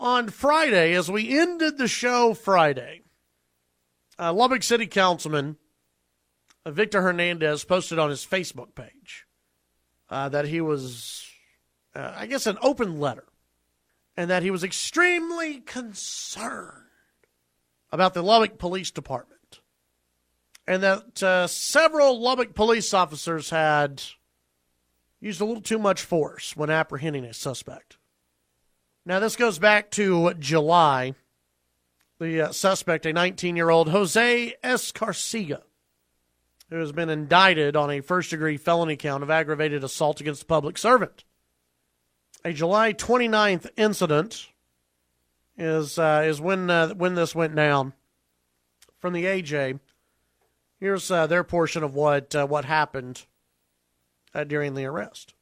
On Friday, as we ended the show Friday, Lubbock City Councilman Victor Hernandez posted on his Facebook page that he was, an open letter, and that he was extremely concerned about the Lubbock Police Department, and that several Lubbock police officers had used a little too much force when apprehending a suspect. Now, this goes back to July. The suspect, a 19-year-old Jose Escarcega, who has been indicted on a first-degree felony count of aggravated assault against a public servant. A July 29th incident is when this went down. From the AJ, here's their portion of what happened during the arrest.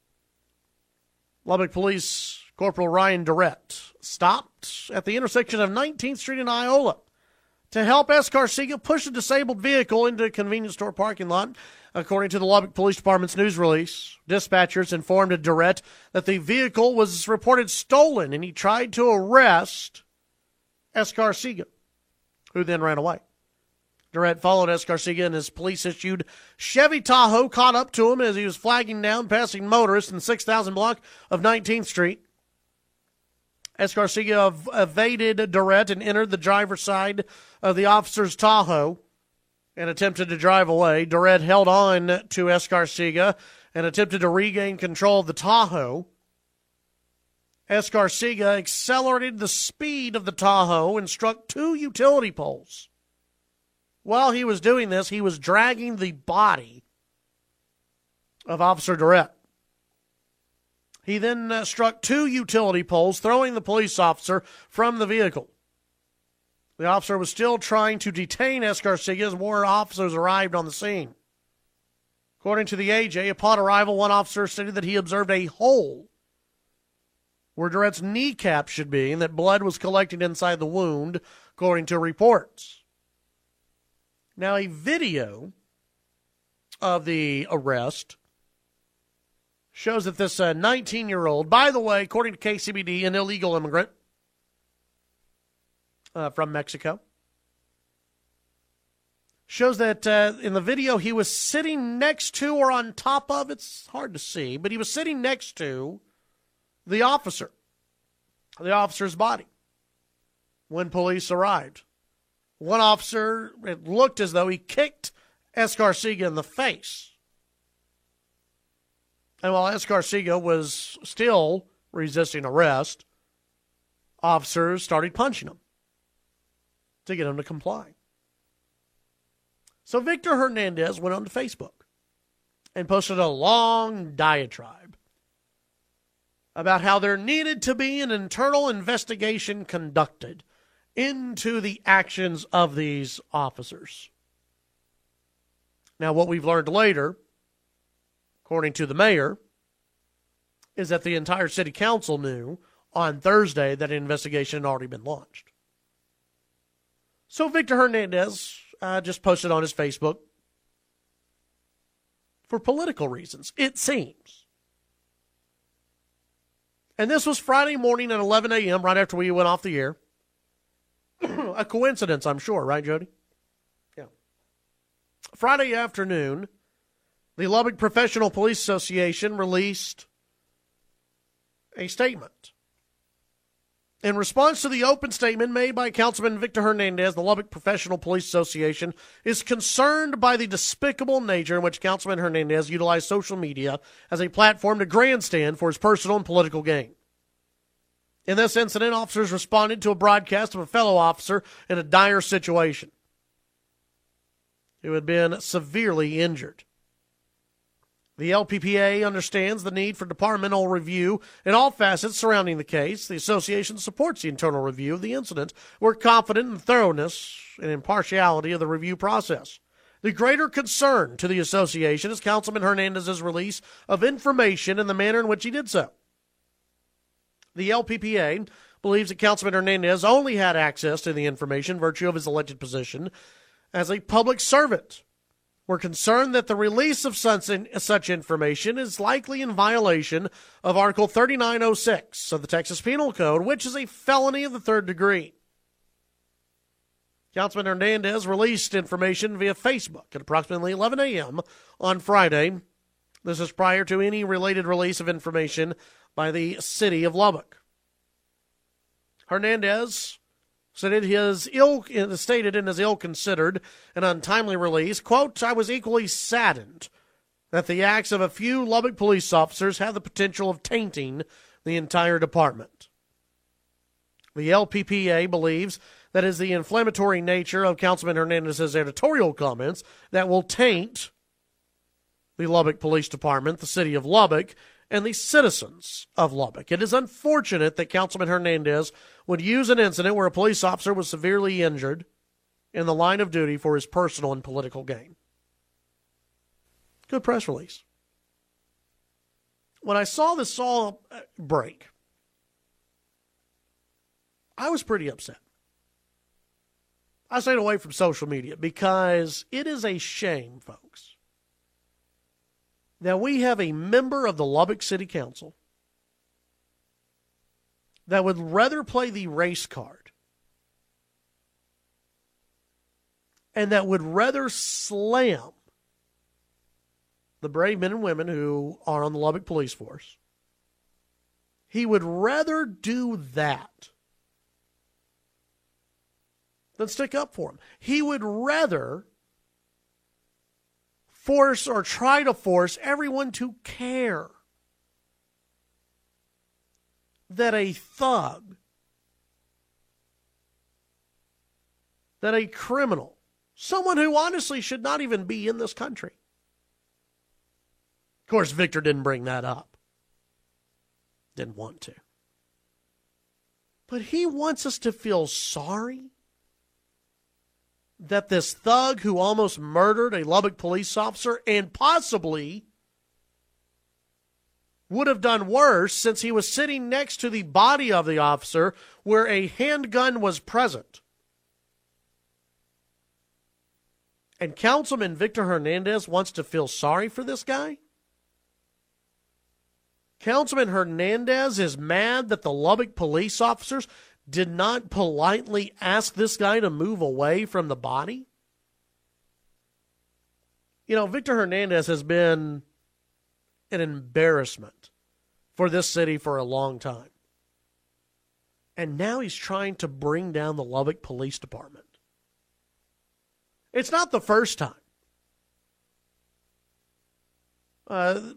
Lubbock Police Corporal Ryan Durrett stopped at the intersection of 19th Street and Iola to help Escarcega push a disabled vehicle into a convenience store parking lot. According to the Lubbock Police Department's news release, dispatchers informed Durrett that the vehicle was reported stolen, and he tried to arrest Escarcega, who then ran away. Durrett followed Escarcega, and his police-issued Chevy Tahoe caught up to him as he was flagging down passing motorists in the 6,000 block of 19th Street. Escarcega evaded Durrett and entered the driver's side of the officer's Tahoe and attempted to drive away. Durrett held on to Escarcega and attempted to regain control of the Tahoe. Escarcega accelerated the speed of the Tahoe and struck two utility poles. While he was doing this, he was dragging the body of Officer Durrett. He then struck two utility poles, throwing the police officer from the vehicle. The officer was still trying to detain Escarcega as more officers arrived on the scene. According to the AJ, upon arrival, one officer stated that he observed a hole where Durrett's kneecap should be and that blood was collecting inside the wound, according to reports. Now, a video of the arrest shows that this 19-year-old, by the way, according to KCBD, an illegal immigrant from Mexico, shows that in the video he was sitting next to or on top of, it's hard to see, but he was sitting next to the officer's body when police arrived. One officer, it looked as though he kicked Escarcega in the face. And while Escarcega was still resisting arrest, officers started punching him to get him to comply. So Victor Hernandez went on to Facebook and posted a long diatribe about how there needed to be an internal investigation conducted into the actions of these officers. Now, what we've learned later, according to the mayor, is that the entire city council knew on Thursday that an investigation had already been launched. So Victor Hernandez just posted on his Facebook for political reasons, it seems. And this was Friday morning at 11 a.m., right after we went off the air. A coincidence, I'm sure, right, Jody? Yeah. Friday afternoon, the Lubbock Professional Police Association released a statement. In response to the open statement made by Councilman Victor Hernandez, the Lubbock Professional Police Association is concerned by the despicable nature in which Councilman Hernandez utilized social media as a platform to grandstand for his personal and political gain. In this incident, officers responded to a broadcast of a fellow officer in a dire situation who had been severely injured. The LPPA understands the need for departmental review in all facets surrounding the case. The association supports the internal review of the incident. We're confident in the thoroughness and impartiality of the review process. The greater concern to the association is Councilman Hernandez's release of information and the manner in which he did so. The LPPA believes that Councilman Hernandez only had access to the information virtue of his elected position as a public servant We're concerned that the release of such information is likely in violation of Article 3906 of the Texas Penal Code, which is a felony of the third degree. Councilman Hernandez released information via Facebook at approximately 11 a.m. on Friday. This is prior to any related release of information by the city of Lubbock. Hernandez stated in his ill-considered and untimely release, quote, "I was equally saddened that the acts of a few Lubbock police officers have the potential of tainting the entire department." The LPPA believes that is the inflammatory nature of Councilman Hernandez's editorial comments that will taint the Lubbock Police Department, the city of Lubbock, and the citizens of Lubbock. It is unfortunate that Councilman Hernandez would use an incident where a police officer was severely injured in the line of duty for his personal and political gain. Good press release. When I saw this all break, I was pretty upset. I stayed away from social media because it is a shame, folks, that we have a member of the Lubbock City Council that would rather play the race card and that would rather slam the brave men and women who are on the Lubbock Police Force. He would rather do that than stick up for him. He would rather force or try to force everyone to care that a thug, that a criminal, someone who honestly should not even be in this country. Of course, Victor didn't bring that up. Didn't want to. But he wants us to feel sorry that this thug who almost murdered a Lubbock police officer and possibly would have done worse since he was sitting next to the body of the officer where a handgun was present. And Councilman Victor Hernandez wants to feel sorry for this guy? Councilman Hernandez is mad that the Lubbock police officers did not politely ask this guy to move away from the body? You know, Victor Hernandez has been an embarrassment for this city for a long time. And now he's trying to bring down the Lubbock Police Department. It's not the first time.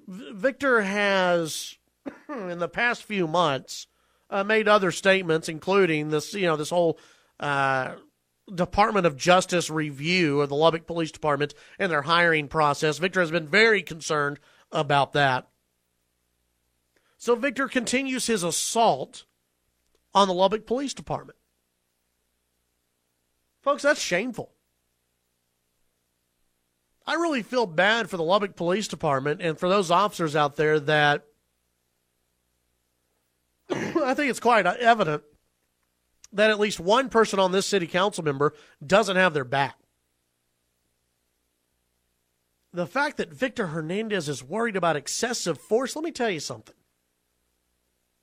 Victor has, in the past few months, made other statements, including this whole Department of Justice review of the Lubbock Police Department and their hiring process. Victor has been very concerned about that. So Victor continues his assault on the Lubbock Police Department. Folks, that's shameful. I really feel bad for the Lubbock Police Department and for those officers out there that I think it's quite evident that at least one person on this city council member doesn't have their back. The fact that Victor Hernandez is worried about excessive force, let me tell you something.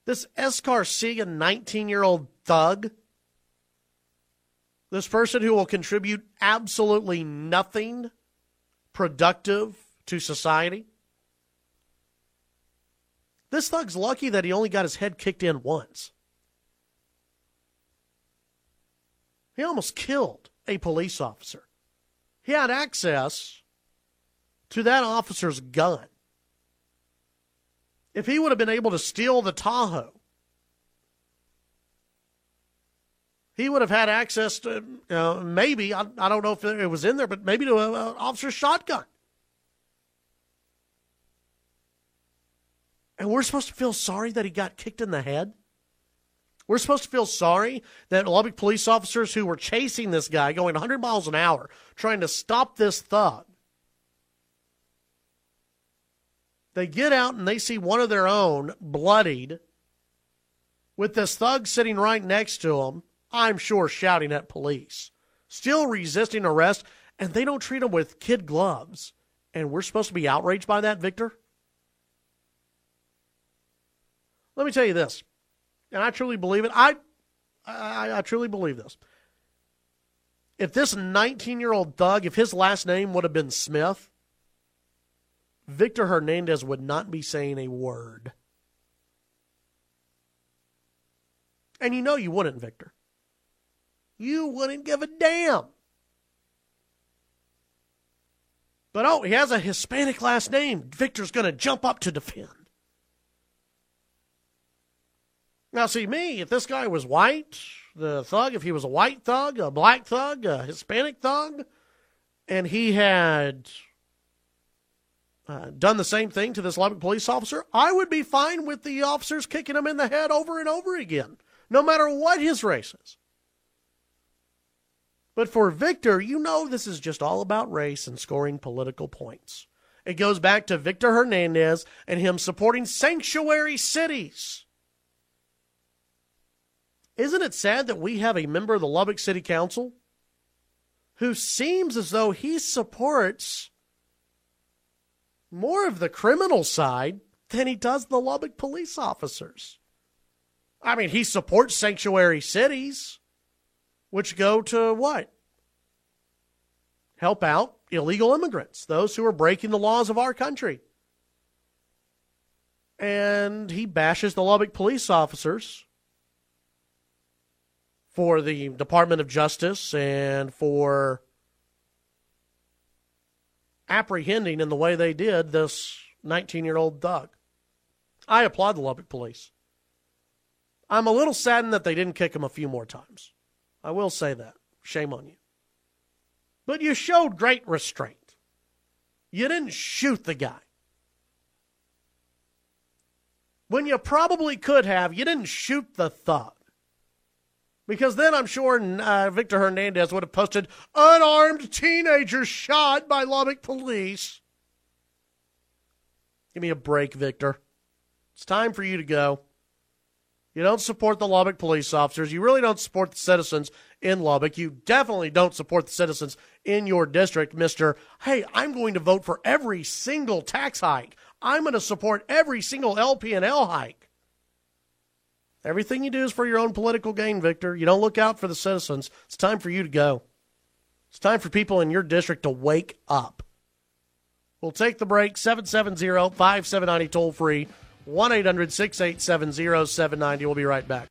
This Escarcia 19-year-old thug, this person who will contribute absolutely nothing productive to society, this thug's lucky that he only got his head kicked in once. He almost killed a police officer. He had access to that officer's gun. If he would have been able to steal the Tahoe, he would have had access to, maybe, I don't know if it was in there, but maybe to an officer's shotgun. And we're supposed to feel sorry that he got kicked in the head? We're supposed to feel sorry that Lubbock police officers who were chasing this guy going 100 miles an hour, trying to stop this thug, they get out and they see one of their own bloodied with this thug sitting right next to him, I'm sure shouting at police, still resisting arrest and they don't treat them with kid gloves. And we're supposed to be outraged by that, Victor? Let me tell you this, and I truly believe it. I truly believe this. If this 19-year-old thug, if his last name would have been Smith, Victor Hernandez would not be saying a word. And you know you wouldn't, Victor. You wouldn't give a damn. But, oh, he has a Hispanic last name. Victor's going to jump up to defend. Now, see, me, if this guy was white, the thug, if he was a white thug, a black thug, a Hispanic thug, and he had done the same thing to this Lubbock police officer, I would be fine with the officers kicking him in the head over and over again, no matter what his race is. But for Victor, you know this is just all about race and scoring political points. It goes back to Victor Hernandez and him supporting sanctuary cities. Isn't it sad that we have a member of the Lubbock City Council who seems as though he supports more of the criminal side than he does the Lubbock police officers? I mean, he supports sanctuary cities, which go to what? Help out illegal immigrants, those who are breaking the laws of our country. And he bashes the Lubbock police officers for the Department of Justice and for apprehending in the way they did this 19-year-old thug. I applaud the Lubbock police. I'm a little saddened that they didn't kick him a few more times. I will say that. Shame on you. But you showed great restraint. You didn't shoot the guy. When you probably could have, you didn't shoot the thug. Because then I'm sure Victor Hernandez would have posted, unarmed teenager shot by Lubbock police. Give me a break, Victor. It's time for you to go. You don't support the Lubbock police officers. You really don't support the citizens in Lubbock. You definitely don't support the citizens in your district, Mr. Hey, I'm going to vote for every single tax hike. I'm going to support every single LP&L hike. Everything you do is for your own political gain, Victor. You don't look out for the citizens. It's time for you to go. It's time for people in your district to wake up. We'll take the break. 770-5790 toll free. 1-800-687-0790. We'll be right back.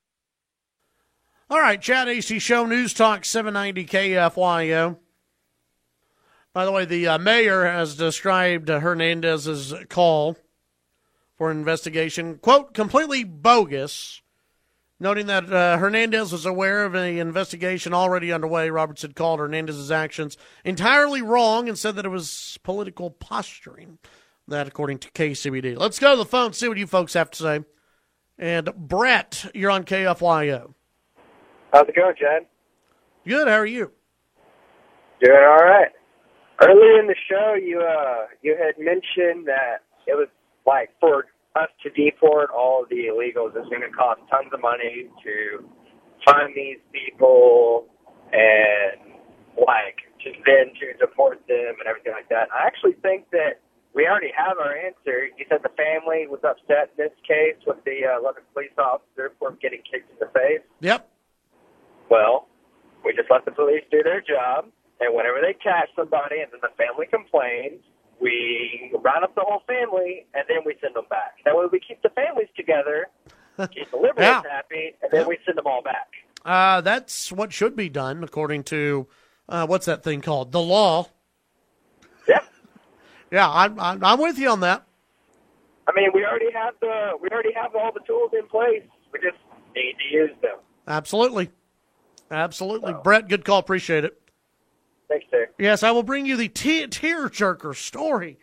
All right, Chad AC Show, News Talk 790 KFYO. By the way, the mayor has described Hernandez's call for an investigation, quote, completely bogus, noting that Hernandez was aware of an investigation already underway. Robertson called Hernandez's actions entirely wrong and said that it was political posturing. That, according to KCBD. Let's go to the phone, see what you folks have to say. And Brett, you're on KFYO. How's it going, Chad? Good, how are you? Doing all right. Earlier in the show, you had mentioned that it was like for us to deport all of the illegals, it's going to cost tons of money to find these people and like just then to deport them and everything like that. I actually think that we already have our answer. You said the family was upset in this case with the Lubbock police officer for getting kicked in the face. Yep. Well, we just let the police do their job, and whenever they catch somebody and then the family complains, we round up the whole family, and then we send them back. That way we keep the families together, keep the liberals happy, and then we send them all back. That's what should be done, according to, what's that thing called? The law. Yeah. Yeah, I'm with you on that. I mean, we already have all the tools in place. We just need to use them. Absolutely. So. Brett, good call. Appreciate it. Thanks, sir. Yes, I will bring you the tearjerker story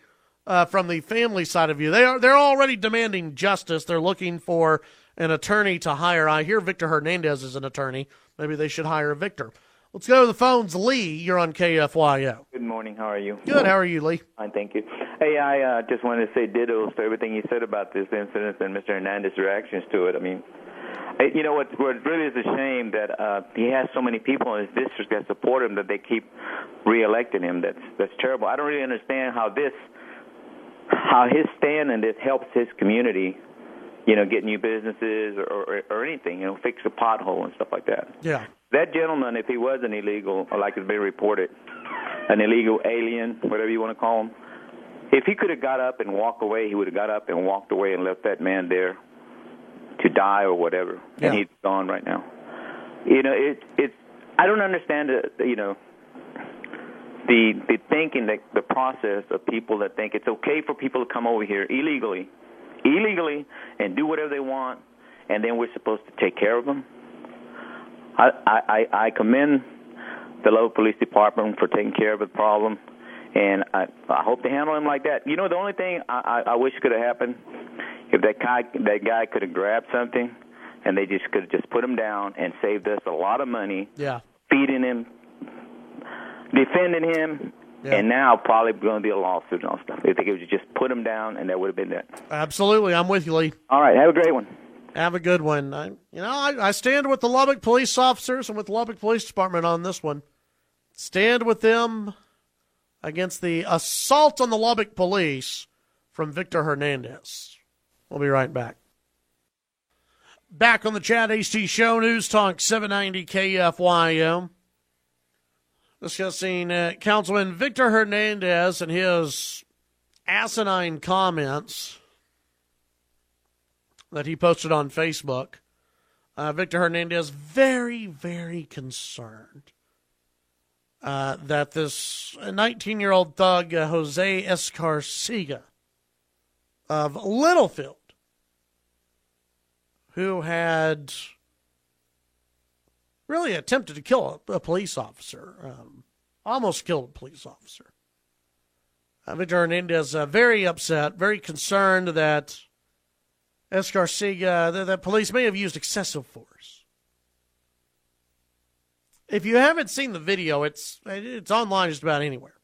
from the family side of you. They're already demanding justice. They're looking for an attorney to hire. I hear Victor Hernandez is an attorney. Maybe they should hire Victor. Let's go to the phones. Lee, you're on KFYO. Good morning. How are you? Good. How are you, Lee? Fine, thank you. Hey, I just wanted to say dittos to everything you said about this incident and Mr. Hernandez's reactions to it. I mean, You know what really is a shame that he has so many people in his district that support him that they keep re-electing him. That's terrible. I don't really understand how his stand in this helps his community, get new businesses or anything, fix a pothole and stuff like that. Yeah. That gentleman, if he was an illegal, or like it's been reported, an illegal alien, whatever you want to call him, if he could have got up and walked away, he would have got up and walked away and left that man there to die or whatever, and he's gone right now. I don't understand the thinking, that the process of people that think it's okay for people to come over here illegally, and do whatever they want, and then we're supposed to take care of them. I commend the local police department for taking care of the problem, and I hope they handle him like that. The only thing I wish could have happened, if that guy could have grabbed something, and they just could have just put him down and saved us a lot of money, feeding him, defending him, and now probably going to be a lawsuit and all stuff. If they could just put him down, and that would have been that. Absolutely. I'm with you, Lee. All right. Have a great one. Have a good one. I stand with the Lubbock police officers and with the Lubbock Police Department on this one. Stand with them against the assault on the Lubbock police from Victor Hernandez. We'll be right back. Back on the Chad HT Show, News Talk 790 KFYM. Discussing Councilman Victor Hernandez and his asinine comments that he posted on Facebook. Victor Hernandez very, very concerned that this 19-year-old thug, Jose Escarcega of Littlefield, who had really attempted to kill a police officer, almost killed a police officer. Victor Hernandez very upset, very concerned that Escarcega, that police may have used excessive force. If you haven't seen the video, it's online just about anywhere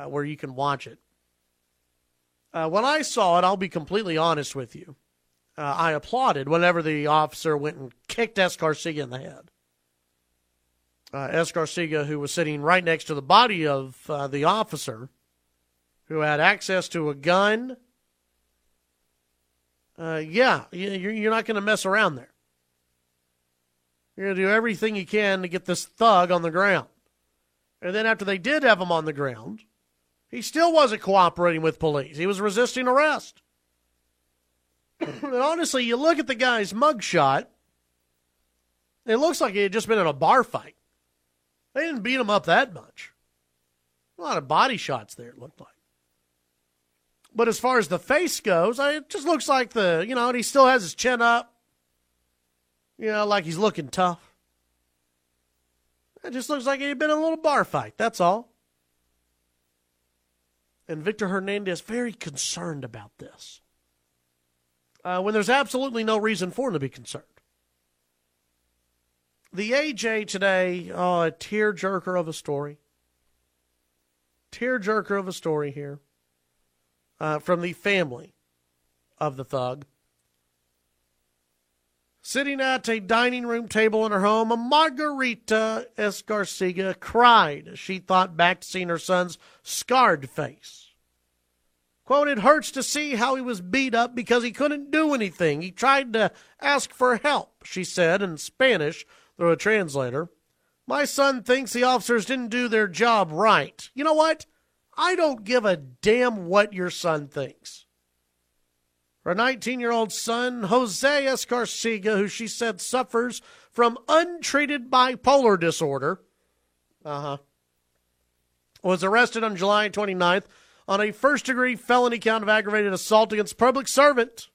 where you can watch it. When I saw it, I'll be completely honest with you. I applauded whenever the officer went and kicked Escarcega in the head. Escarcega, who was sitting right next to the body of the officer, who had access to a gun. You're not going to mess around there. You're going to do everything you can to get this thug on the ground. And then after they did have him on the ground, he still wasn't cooperating with police. He was resisting arrest. And honestly, you look at the guy's mugshot, it looks like he had just been in a bar fight. They didn't beat him up that much. A lot of body shots there, it looked like. But as far as the face goes, it just looks like he still has his chin up. Like he's looking tough. It just looks like he'd been in a little bar fight, that's all. And Victor Hernandez very concerned about this. When there's absolutely no reason for him to be concerned. The AJ today, a tearjerker of a story. Tearjerker of a story here. From the family of the thug. Sitting at a dining room table in her home, Margarita Escarcega cried as she thought back to seeing her son's scarred face. Quote, "It hurts to see how he was beat up because he couldn't do anything. He tried to ask for help," she said in Spanish through a translator. "My son thinks the officers didn't do their job right. You know what? I don't give a damn what your son thinks." Her 19-year-old son, Jose Escarcega, who she said suffers from untreated bipolar disorder, was arrested on July 29th on a first-degree felony count of aggravated assault against a public servant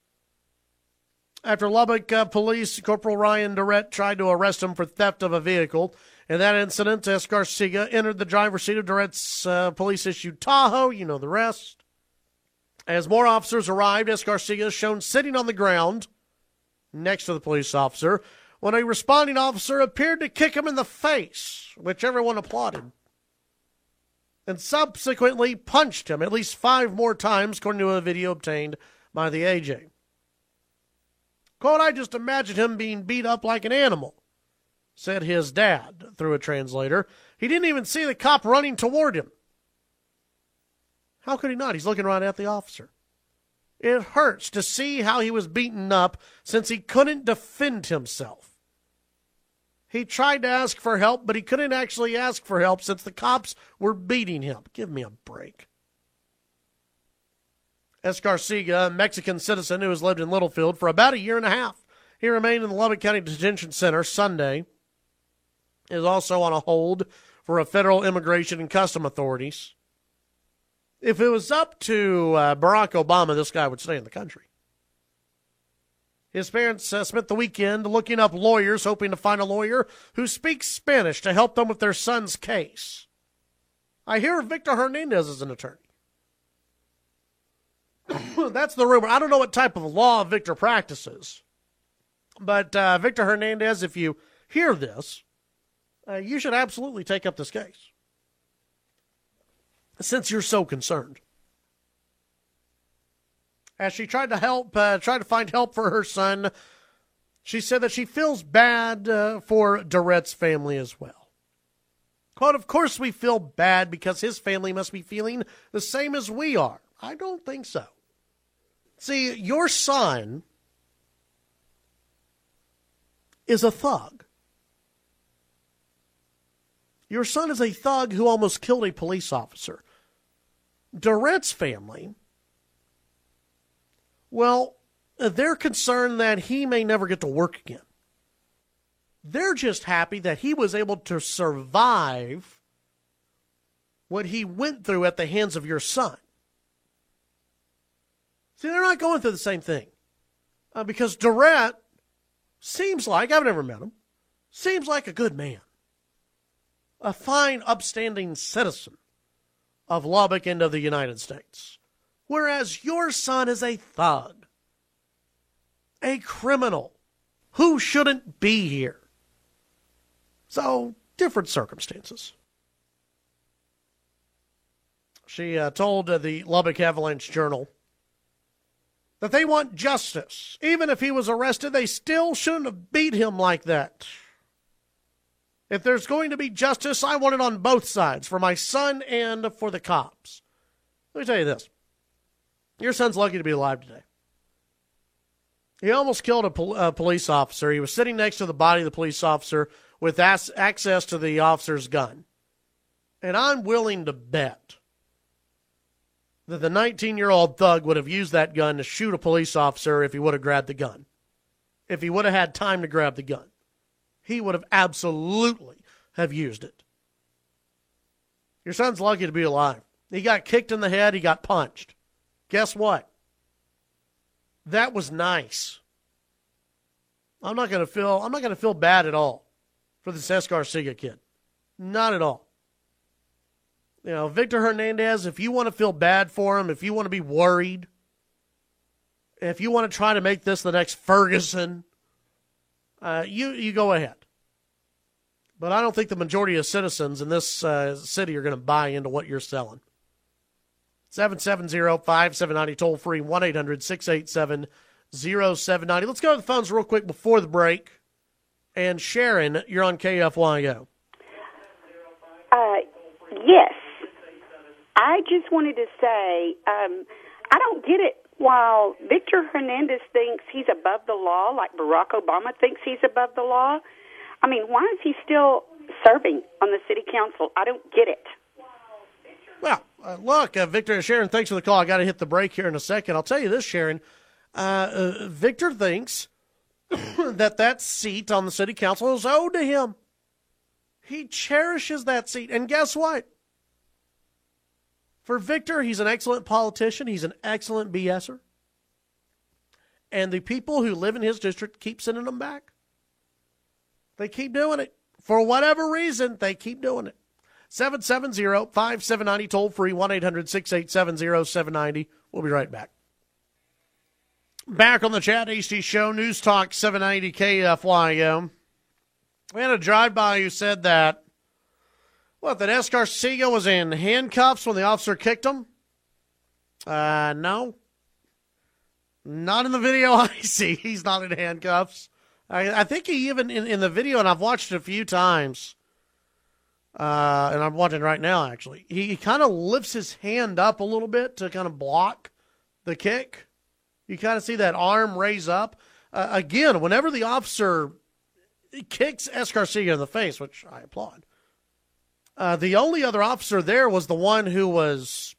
after Lubbock Police Corporal Ryan Durrett tried to arrest him for theft of a vehicle. In that incident, Escarcega entered the driver's seat of Durrett's police-issued Tahoe. You know the rest. As more officers arrived, Escarcega is shown sitting on the ground next to the police officer when a responding officer appeared to kick him in the face, which everyone applauded, and subsequently punched him at least 5 more times, according to a video obtained by the AJ. Quote, I just imagine him being beat up like an animal, said his dad through a translator. He didn't even see the cop running toward him. How could he not? He's looking right at the officer. It hurts to see how he was beaten up since he couldn't defend himself. He tried to ask for help, but he couldn't actually ask for help since the cops were beating him. Give me a break. Escarcega, a Mexican citizen who has lived in Littlefield for about a year and a half. He remained in the Lubbock County Detention Center Sunday. Is also on a hold for a federal immigration and custom authorities. If it was up to Barack Obama, this guy would stay in the country. His parents spent the weekend looking up lawyers, hoping to find a lawyer who speaks Spanish to help them with their son's case. I hear Victor Hernandez is an attorney. That's the rumor. I don't know what type of law Victor practices. But Victor Hernandez, if you hear this, you should absolutely take up this case, since you're so concerned. As she tried to find help for her son, she said that she feels bad for Durrett's family as well. Quote, of course we feel bad because his family must be feeling the same as we are. I don't think so. See, your son is a thug. Your son is a thug who almost killed a police officer. Durrett's family, well, they're concerned that he may never get to work again. They're just happy that he was able to survive what he went through at the hands of your son. See, they're not going through the same thing. Because Durrett seems like, I've never met him, seems like a good man. A fine, upstanding citizen of Lubbock and of the United States. Whereas your son is a thug, a criminal who shouldn't be here. So, different circumstances. She told the Lubbock Avalanche Journal that they want justice. Even if he was arrested, they still shouldn't have beat him like that. If there's going to be justice, I want it on both sides, for my son and for the cops. Let me tell you this. Your son's lucky to be alive today. He almost killed a police officer. He was sitting next to the body of the police officer with access to the officer's gun. And I'm willing to bet that the 19-year-old thug would have used that gun to shoot a police officer if he would have grabbed the gun. If he would have had time to grab the gun. He would have absolutely have used it. Your son's lucky to be alive. He got kicked in the head. He got punched. Guess what? That was nice. I'm not going to feel bad at all for this Escarcega kid. Not at all. You know, Victor Hernandez, if you want to feel bad for him, if you want to be worried, if you want to try to make this the next Ferguson, you go ahead. But I don't think the majority of citizens in this city are going to buy into what you're selling. 770-5790, toll free, 1-800-687-0790. Let's go to the phones real quick before the break. And Sharon, you're on KFYO. Yes. I just wanted to say, I don't get it. While Victor Hernandez thinks he's above the law, like Barack Obama thinks he's above the law, I mean, why is he still serving on the city council? I don't get it. Well, look, Victor and Sharon, thanks for the call. I got to hit the break here in a second. I'll tell you this, Sharon. Victor thinks that seat on the city council is owed to him. He cherishes that seat. And guess what? For Victor, he's an excellent politician. He's an excellent BSer. And the people who live in his district keep sending him back. They keep doing it. For whatever reason, they keep doing it. 770-5790, toll free, 1-800-687-0790. We'll be right back. Back on the Chad Hasty Show, News Talk 790 KFYO. We had a drive-by who said that Escarcega was in handcuffs when the officer kicked him? No. Not in the video I see. He's not in handcuffs. I think he even, in the video, and I've watched it a few times, and I'm watching right now, actually, he kind of lifts his hand up a little bit to kind of block the kick. You kind of see that arm raise up. Again, whenever the officer kicks Escarcega in the face, which I applaud, the only other officer there was the one who was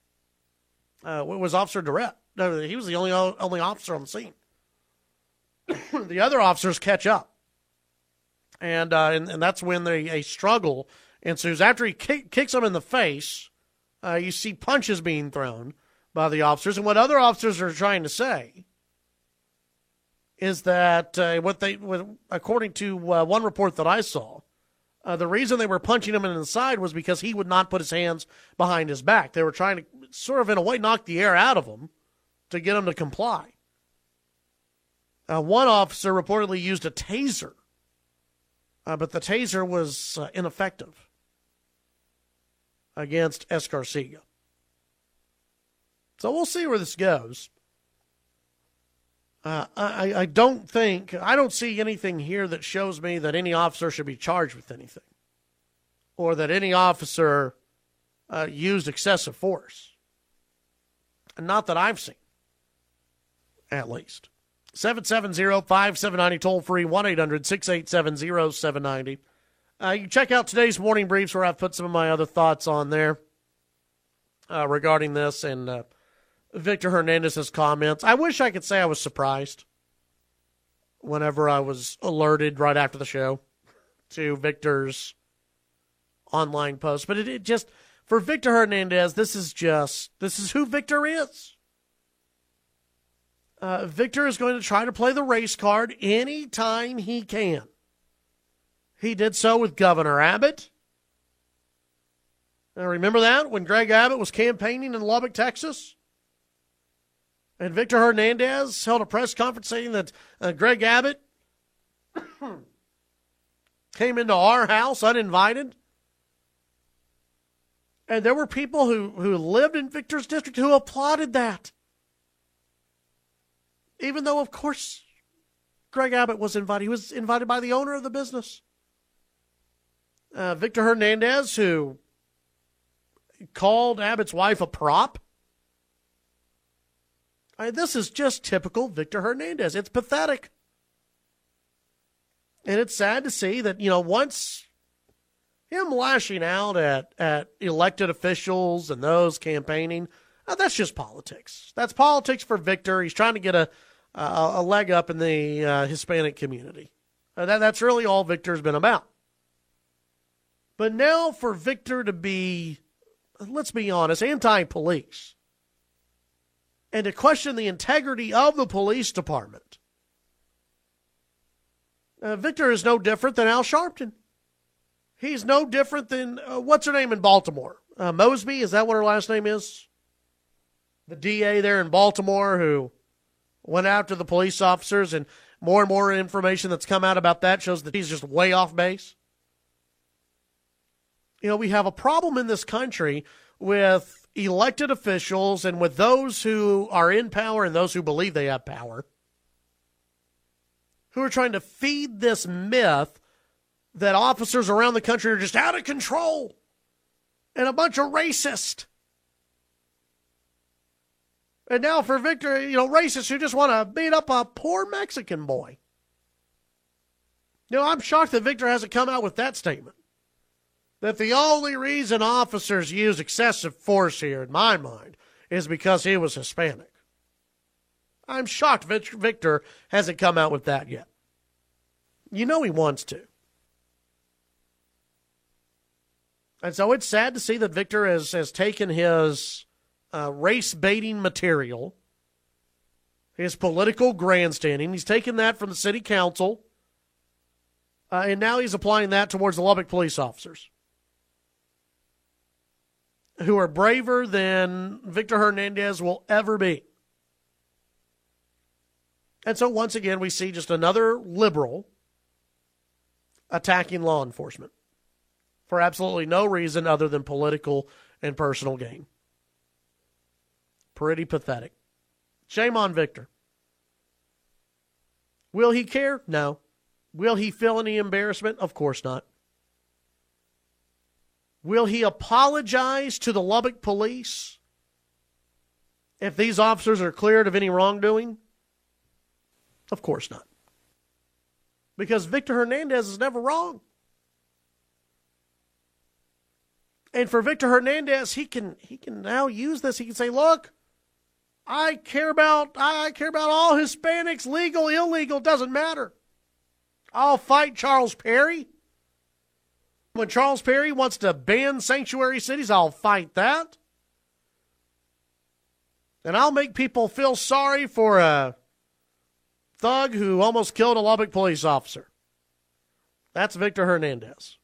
Officer Durrett. No, he was the only officer on the scene. The other officers catch up, and that's when a struggle ensues. After he kicks him in the face, you see punches being thrown by the officers, and what other officers are trying to say is that according to one report that I saw, the reason they were punching him in the side was because he would not put his hands behind his back. They were trying to sort of, in a way, knock the air out of him to get him to comply. One officer reportedly used a taser, but the taser was ineffective against Escarcega. So we'll see where this goes. I don't see anything here that shows me that any officer should be charged with anything, or that any officer used excessive force. Not that I've seen, at least. 770-5790, toll free, 1-800-687-0790. You check out today's morning briefs where I've put some of my other thoughts on there regarding this and Victor Hernandez's comments. I wish I could say I was surprised whenever I was alerted right after the show to Victor's online post. But it just, for Victor Hernandez, this is who Victor is. Victor is going to try to play the race card anytime he can. He did so with Governor Abbott. Now, remember that when Greg Abbott was campaigning in Lubbock, Texas? And Victor Hernandez held a press conference saying that Greg Abbott came into our house uninvited. And there were people who lived in Victor's district who applauded that. Even though, of course, Greg Abbott was invited. He was invited by the owner of the business. Victor Hernandez, who called Abbott's wife a prop. This is just typical Victor Hernandez. It's pathetic. And it's sad to see that, once him lashing out at elected officials and those campaigning, that's just politics. That's politics for Victor. He's trying to get a leg up in the Hispanic community. That's really all Victor's been about. But now for Victor to be, let's be honest, anti-police, and to question the integrity of the police department, Victor is no different than Al Sharpton. He's no different than, what's her name in Baltimore? Mosby, is that what her last name is? The DA there in Baltimore who went after the police officers, and more information that's come out about that shows that he's just way off base. We have a problem in this country with elected officials and with those who are in power and those who believe they have power, who are trying to feed this myth that officers around the country are just out of control and a bunch of racists. And now for Victor, racists who just want to beat up a poor Mexican boy. I'm shocked that Victor hasn't come out with that statement. That the only reason officers use excessive force here, in my mind, is because he was Hispanic. I'm shocked Victor hasn't come out with that yet. He wants to. And so it's sad to see that Victor has taken his race-baiting material, his political grandstanding. He's taken that from the city council, and now he's applying that towards the Lubbock police officers, who are braver than Victor Hernandez will ever be. And so once again, we see just another liberal attacking law enforcement for absolutely no reason other than political and personal gain. Pretty pathetic. Shame on Victor. Will he care? No. Will he feel any embarrassment? Of course not. Will he apologize to the Lubbock police if these officers are cleared of any wrongdoing? Of course not. Because Victor Hernandez is never wrong. And for Victor Hernandez, he can now use this. He can say, look, I care about all Hispanics, legal, illegal, doesn't matter. I'll fight Charles Perry. When Charles Perry wants to ban sanctuary cities, I'll fight that. And I'll make people feel sorry for a thug who almost killed a Lubbock police officer. That's Victor Hernandez.